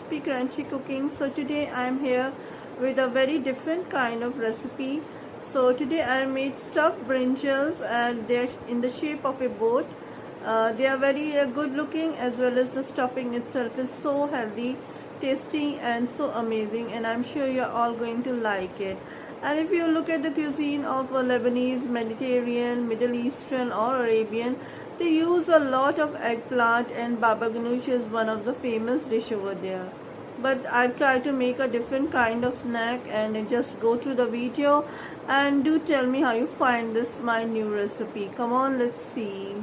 crispy crunchy cooking. So today I am here with a very different kind of recipe. So today I made stuffed brinjals and they're in the shape of a boat. They are very good looking, as well as the stuffing itself is so healthy, tasty and so amazing, and I'm sure you're all going to like it. And if you look at the cuisine of Lebanese, Mediterranean, Middle Eastern or Arabian, they use a lot of eggplant, and baba ganoush is one of the famous dish over there. But I've tried to make a different kind of snack, and just go through the video and do tell me how you find this my new recipe. Come on, let's see.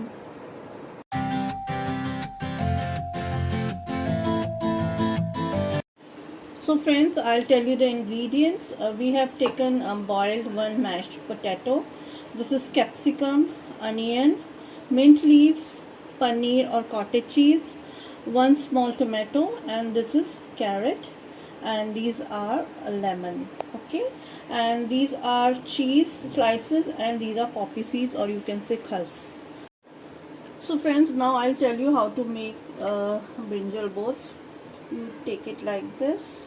So friends, I'll tell you the ingredients. We have taken boiled one mashed potato. This is capsicum, onion, mint leaves, paneer or cottage cheese, one small tomato, and this is carrot, and these are lemon. Okay, and these are cheese slices, and these are poppy seeds, or you can say khas. So friends, now I'll tell you how to make brinjal boats. You take it like this.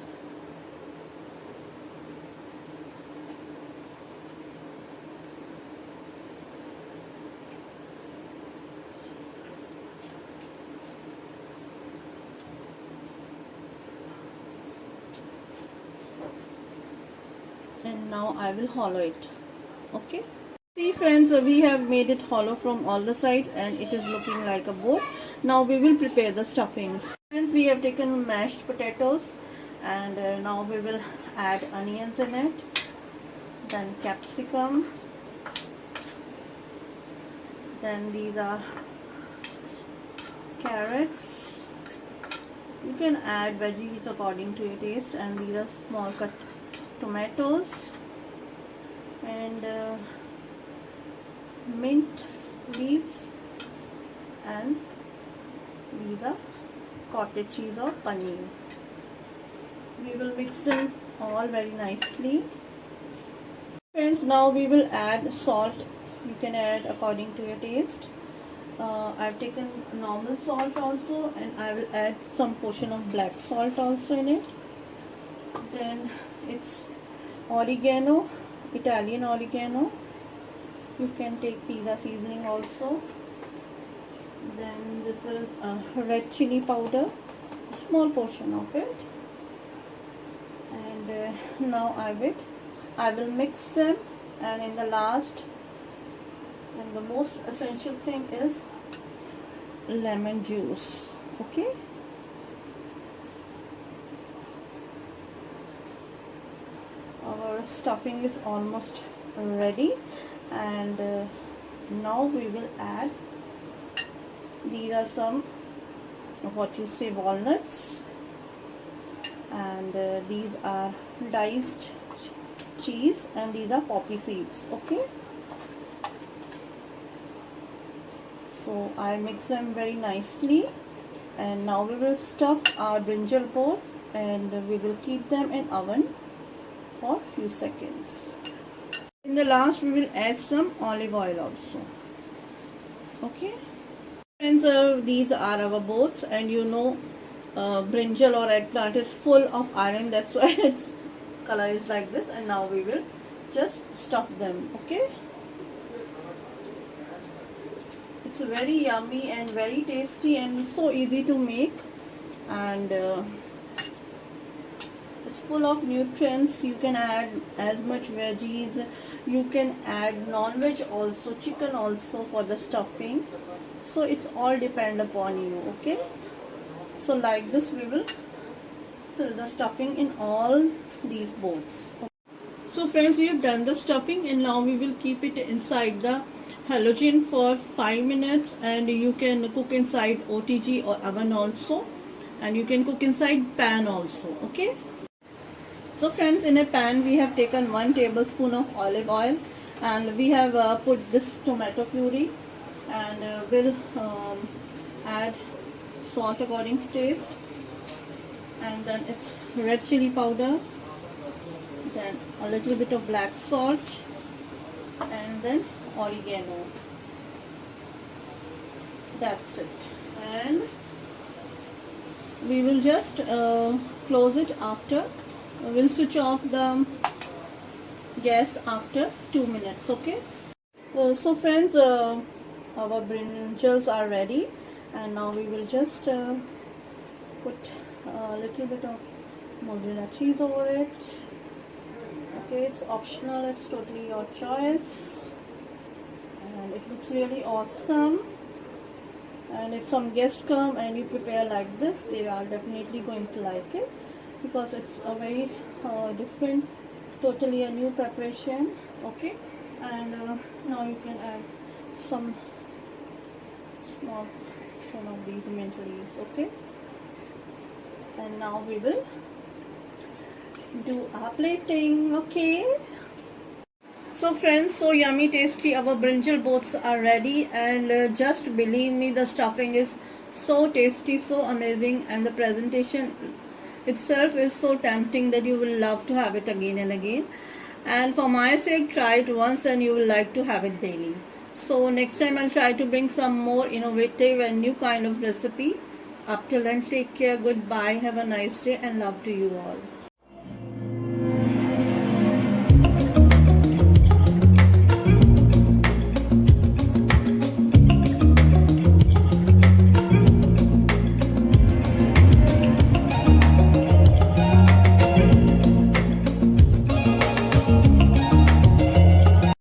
And now I will hollow it. Okay, see friends, we have made it hollow from all the sides and it is looking like a boat. Now we will prepare the stuffings. Friends, we have taken mashed potatoes, and now we will add onions in it, then capsicum, then these are carrots. You can add veggies according to your taste, and these are small cut tomatoes, and mint leaves, and these are cottage cheese or paneer. We will mix them all very nicely. Friends, now we will add salt. You can add according to your taste. I've taken normal salt also, and I will add some portion of black salt also in it. Then it's oregano, Italian oregano. You can take pizza seasoning also. Then this is red chili powder, a small portion of it. And now I will mix them, and in the last and the most essential thing is lemon juice. Okay, our stuffing is almost ready, and now we will add, these are some what you say walnuts, and these are diced cheese, and these are poppy seeds. Okay, so I mix them very nicely, and now we will stuff our brinjal boats, and we will keep them in oven for few seconds. In the last we will add some olive oil also. Okay, and these are our boats, and you know brinjal or eggplant is full of iron, that's why its color is like this. And now we will just stuff them. Okay, it's very yummy and very tasty and so easy to make, and it's full of nutrients. You can add as much veggies, you can add non-veg also, chicken also for the stuffing, so it's all depend upon you. Okay, so like this we will fill the stuffing in all these bowls. So friends, we have done the stuffing, and now we will keep it inside the halogen for 5 minutes, and you can cook inside OTG or oven also, and you can cook inside pan also. Okay, so friends, in a pan we have taken 1 tablespoon of olive oil, and we have put this tomato puree, and we'll add salt according to taste, and then it's red chili powder, then a little bit of black salt, and then oregano. That's it. And we will just close it after. We'll switch off the gas after 2 minutes. Okay. So friends, our brinjals are ready, and now we will just put a little bit of mozzarella cheese over it. Okay, it's optional, it's totally your choice, and it looks really awesome. And if some guests come and you prepare like this, they are definitely going to like it, because it's a very different, totally a new preparation. Okay, and now you can add some small portion of these mint leaves. Okay, and now we will do our plating. Okay, so friends, so yummy tasty our brinjal boats are ready, and just believe me, the stuffing is so tasty, so amazing, and the presentation itself is so tempting that you will love to have it again and again. And for my sake, try it once and you will like to have it daily. So next time I'll try to bring some more innovative and new kind of recipe. Up till then, take care, goodbye, have a nice day, and love to you all.